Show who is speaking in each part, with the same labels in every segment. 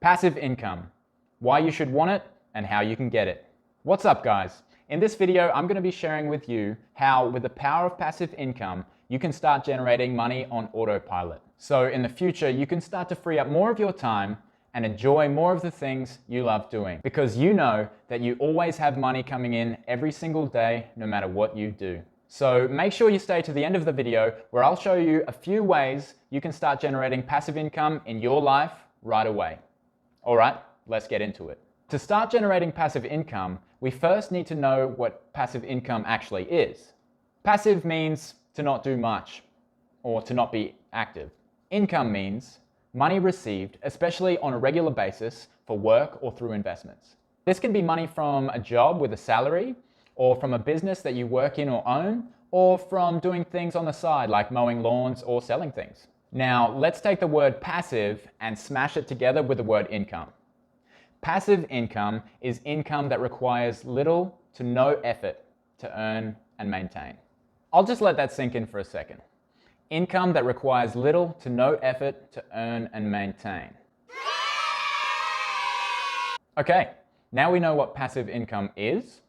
Speaker 1: Passive income, why you should want it and how you can get it. What's up, guys? In this video, I'm going to be sharing with you how, with the power of passive income, you can start generating money on autopilot. So in the future, you can start to free up more of your time and enjoy more of the things you love doing, because you know that you always have money coming in every single day, no matter what you do. So make sure you stay to the end of the video, where I'll show you a few ways you can start generating passive income in your life right away. All right, let's get into it. To start generating passive income, we first need to know what passive income actually is. Passive means to not do much or to not be active. Income means money received, especially on a regular basis for work or through investments. This can be money from a job with a salary, or from a business that you work in or own, or from doing things on the side like mowing lawns or selling things. Now, let's take the word passive and smash it together with the word income. Passive income is income that requires little to no effort to earn and maintain. I'll just let that sink in for a second. Income that requires little to no effort to earn and maintain. Okay, now we know what passive income is,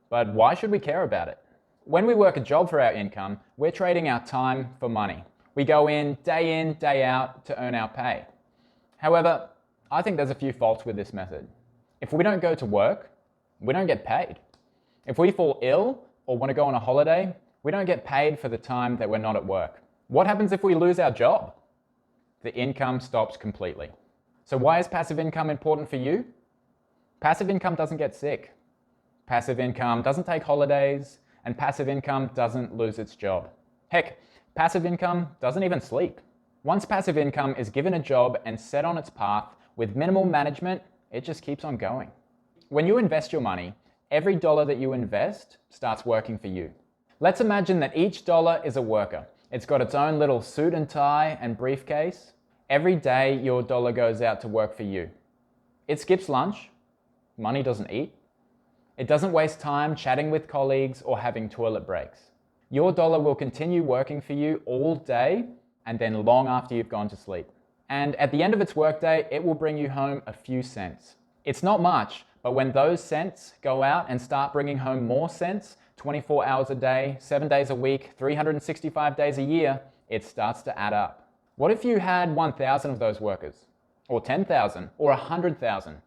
Speaker 1: but why should we care about it? When we work a job for our income, we're trading our time for money. We go in, day out to earn our pay. However, I think there's a few faults with this method. If we don't go to work, we don't get paid. If we fall ill or want to go on a holiday, we don't get paid for the time that we're not at work. What happens if we lose our job? The income stops completely. So why is passive income important for you? Passive income doesn't get sick. Passive income doesn't take holidays, and passive income doesn't lose its job. Heck, passive income doesn't even sleep. Once passive income is given a job and set on its path with minimal management, it just keeps on going. When you invest your money, every dollar that you invest starts working for you. Let's imagine that each dollar is a worker. It's got its own little suit and tie and briefcase. Every day your dollar goes out to work for you. It skips lunch. Money doesn't eat. It doesn't waste time chatting with colleagues or having toilet breaks. Your dollar will continue working for you all day and then long after you've gone to sleep. And at the end of its workday, it will bring you home a few cents. It's not much, but when those cents go out and start bringing home more cents, 24 hours a day, 7 days a week, 365 days a year, it starts to add up. What if you had 1,000 of those workers? Or 10,000? Or 100,000?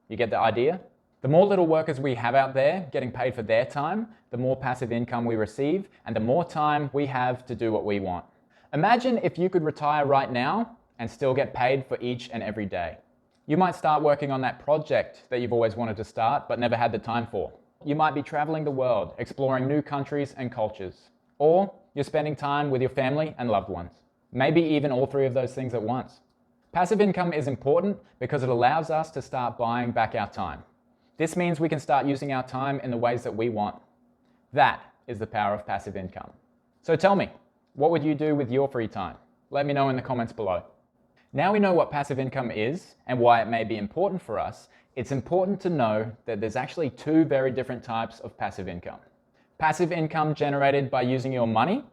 Speaker 1: You get the idea? The more little workers we have out there getting paid for their time, the more passive income we receive, and the more time we have to do what we want. Imagine if you could retire right now and still get paid for each and every day. You might start working on that project that you've always wanted to start but never had the time for. You might be traveling the world, exploring new countries and cultures. Or you're spending time with your family and loved ones. Maybe even all three of those things at once. Passive income is important because it allows us to start buying back our time. This means we can start using our time in the ways that we want. That is the power of passive income. So tell me, what would you do with your free time? Let me know in the comments below. Now we know what passive income is and why it may be important for us, it's important to know that there's actually two very different types of passive income. Passive income generated by using your money,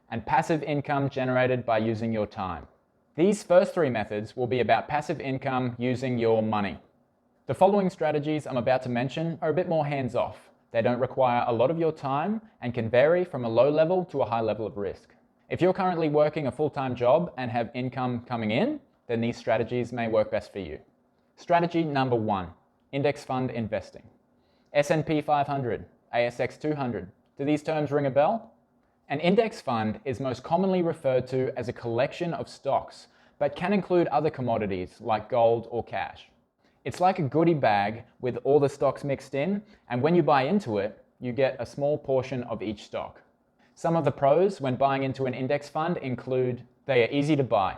Speaker 1: and passive income generated by using your time. These first three methods will be about passive income using your money. The following strategies I'm about to mention are a bit more hands-off. They don't require a lot of your time and can vary from a low level to a high level of risk. If you're currently working a full-time job and have income coming in, then these strategies may work best for you. Strategy number 1, index fund investing. S&P 500, ASX 200. Do these terms ring a bell? An index fund is most commonly referred to as a collection of stocks, but can include other commodities like gold or cash. It's like a goodie bag with all the stocks mixed in, and when you buy into it, you get a small portion of each stock. Some of the pros when buying into an index fund include they are easy to buy.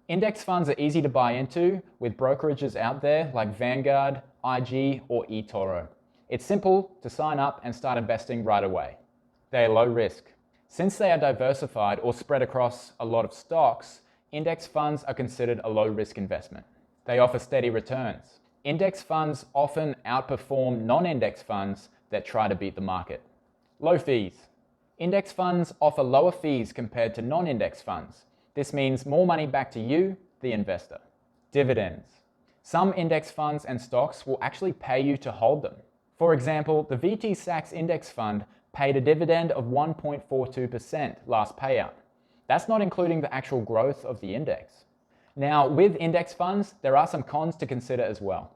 Speaker 1: Index funds are easy to buy into with brokerages out there like Vanguard, IG, or EToro. It's simple to sign up and start investing right away. They are low risk. Since they are diversified or spread across a lot of stocks, index funds are considered a low risk investment. They offer steady returns. Index funds often outperform non-index funds that try to beat the market. Low fees. Index funds offer lower fees compared to non-index funds. This means more money back to you, the investor. Dividends. Some index funds and stocks will actually pay you to hold them. For example, the VT Sachs Index Fund paid a dividend of 1.42% last payout. That's not including the actual growth of the index. Now, with index funds, there are some cons to consider as well.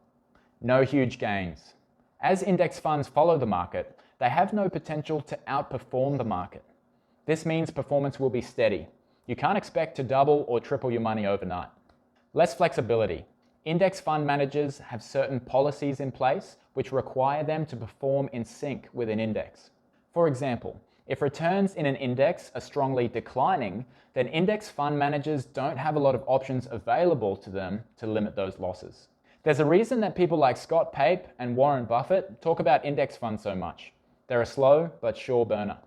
Speaker 1: No huge gains. As index funds follow the market, they have no potential to outperform the market. This means performance will be steady. You can't expect to double or triple your money overnight. Less flexibility. Index fund managers have certain policies in place which require them to perform in sync with an index. For example, if returns in an index are strongly declining, then index fund managers don't have a lot of options available to them to limit those losses. There's a reason that people like Scott Pape and Warren Buffett talk about index funds so much. They're a slow but sure burner.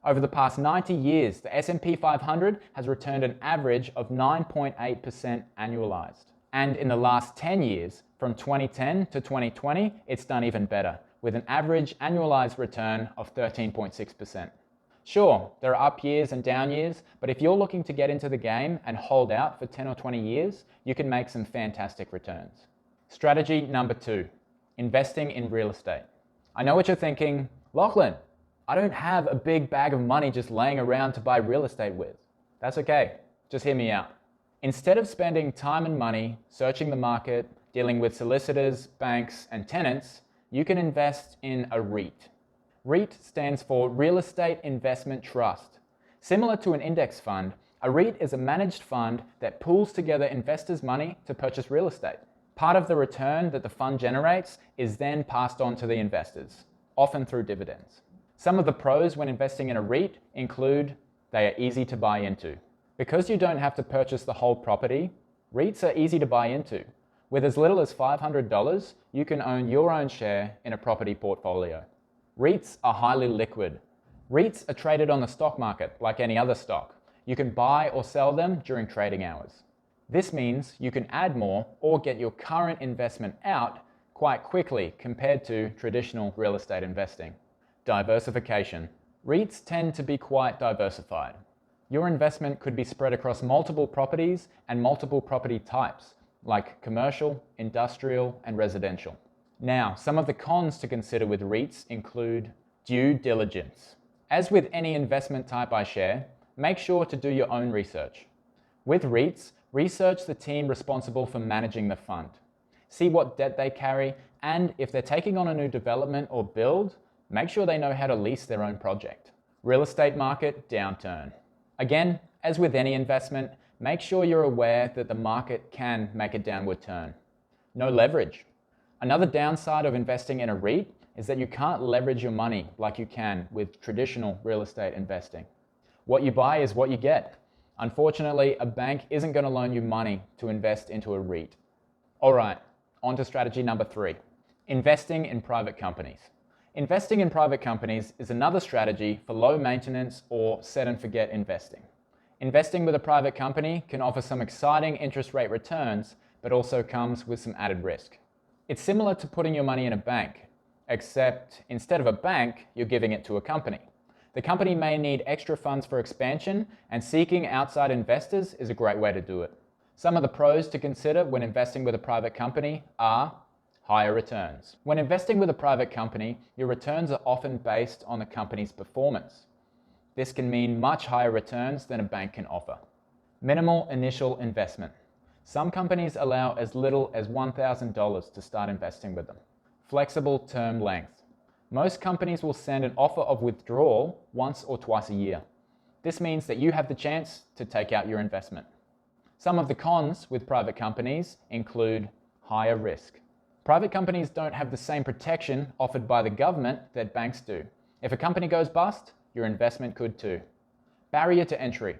Speaker 1: Over the past 90 years, the S&P 500 has returned an average of 9.8% annualized. And in the last 10 years, from 2010 to 2020, it's done even better, with an average annualized return of 13.6%. Sure, there are up years and down years, but if you're looking to get into the game and hold out for 10 or 20 years, you can make some fantastic returns. Strategy number 2, investing in real estate. I know what you're thinking, Lachlan, I don't have a big bag of money just laying around to buy real estate with. That's okay, just hear me out. Instead of spending time and money searching the market, dealing with solicitors, banks, and tenants, you can invest in a REIT. REIT stands for Real Estate Investment Trust. Similar to an index fund, a REIT is a managed fund that pools together investors' money to purchase real estate. Part of the return that the fund generates is then passed on to the investors, often through dividends. Some of the pros when investing in a REIT include they are easy to buy into. Because you don't have to purchase the whole property, REITs are easy to buy into. With as little as $500, you can own your own share in a property portfolio. REITs are highly liquid. REITs are traded on the stock market like any other stock. You can buy or sell them during trading hours. This means you can add more or get your current investment out quite quickly compared to traditional real estate investing. Diversification. REITs tend to be quite diversified. Your investment could be spread across multiple properties and multiple property types, like commercial, industrial, and residential. Now, some of the cons to consider with REITs include due diligence. As with any investment type I share, make sure to do your own research. With REITs, research the team responsible for managing the fund. See what debt they carry, and if they're taking on a new development or build, make sure they know how to lease their own project. Real estate market downturn. Again, as with any investment, make sure you're aware that the market can make a downward turn. No leverage. Another downside of investing in a REIT is that you can't leverage your money like you can with traditional real estate investing. What you buy is what you get. Unfortunately, a bank isn't going to loan you money to invest into a REIT. All right, on to strategy number 3, investing in private companies. Investing in private companies is another strategy for low maintenance or set and forget investing. Investing with a private company can offer some exciting interest rate returns, but also comes with some added risk. It's similar to putting your money in a bank, except instead of a bank, you're giving it to a company. The company may need extra funds for expansion, and seeking outside investors is a great way to do it. Some of the pros to consider when investing with a private company are higher returns. When investing with a private company, your returns are often based on the company's performance. This can mean much higher returns than a bank can offer. Minimal initial investment. Some companies allow as little as $1,000 to start investing with them. Flexible term length. Most companies will send an offer of withdrawal once or twice a year. This means that you have the chance to take out your investment. Some of the cons with private companies include higher risk. Private companies don't have the same protection offered by the government that banks do. If a company goes bust, your investment could too. Barrier to entry.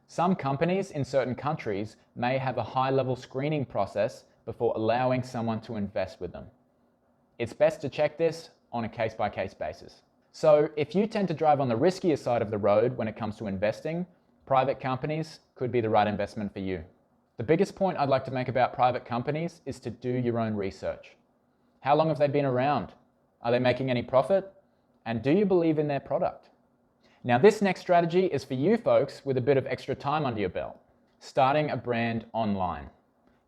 Speaker 1: Some companies in certain countries may have a high-level screening process before allowing someone to invest with them. It's best to check this on a case-by-case basis. So if you tend to drive on the riskier side of the road when it comes to investing, private companies could be the right investment for you. The biggest point I'd like to make about private companies is to do your own research. How long have they been around? Are they making any profit? And do you believe in their product? Now, this next strategy is for you folks with a bit of extra time under your belt. Starting a brand online.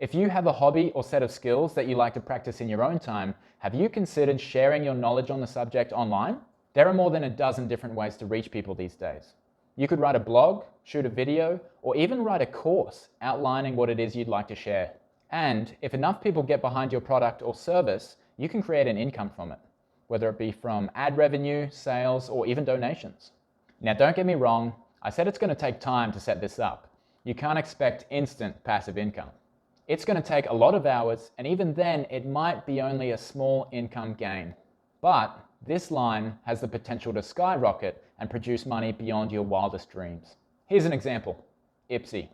Speaker 1: If you have a hobby or set of skills that you like to practice in your own time, have you considered sharing your knowledge on the subject online? There are more than a dozen different ways to reach people these days. You could write a blog, shoot a video, or even write a course outlining what it is you'd like to share. And if enough people get behind your product or service, you can create an income from it, whether it be from ad revenue, sales, or even donations. Now, don't get me wrong, I said it's going to take time to set this up. You can't expect instant passive income. It's going to take a lot of hours, and even then, it might be only a small income gain. But this line has the potential to skyrocket and produce money beyond your wildest dreams. Here's an example. Ipsy.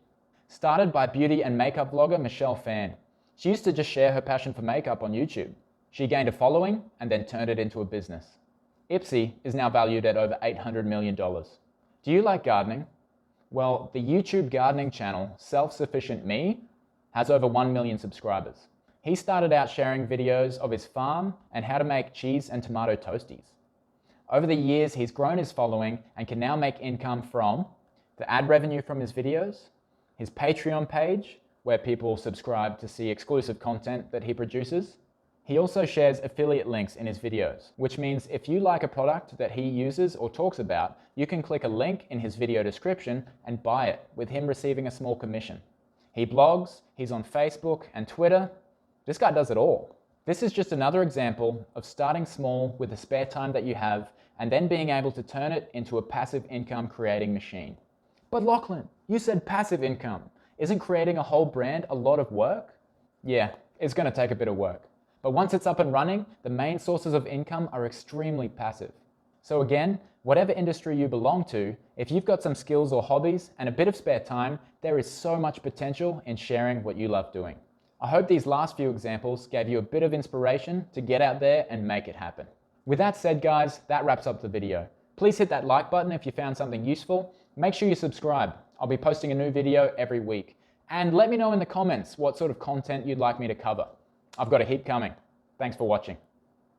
Speaker 1: Started by beauty and makeup blogger Michelle Phan. She used to just share her passion for makeup on YouTube. She gained a following and then turned it into a business. Ipsy is now valued at over $800 million. Do you like gardening? Well, the YouTube gardening channel, Self-Sufficient Me, has over 1 million subscribers. He started out sharing videos of his farm and how to make cheese and tomato toasties. Over the years, he's grown his following and can now make income from the ad revenue from his videos, his Patreon page, where people subscribe to see exclusive content that he produces. He also shares affiliate links in his videos, which means if you like a product that he uses or talks about, you can click a link in his video description and buy it, with him receiving a small commission. He blogs, he's on Facebook and Twitter. This guy does it all. This is just another example of starting small with the spare time that you have and then being able to turn it into a passive income creating machine. But Lachlan, you said passive income. Isn't creating a whole brand a lot of work? Yeah, it's going to take a bit of work. But once it's up and running, the main sources of income are extremely passive. So again, whatever industry you belong to, if you've got some skills or hobbies and a bit of spare time, there is so much potential in sharing what you love doing. I hope these last few examples gave you a bit of inspiration to get out there and make it happen. With that said, guys, that wraps up the video. Please hit that like button if you found something useful. Make sure you subscribe. I'll be posting a new video every week. And let me know in the comments what sort of content you'd like me to cover. I've got a heap coming. Thanks for watching.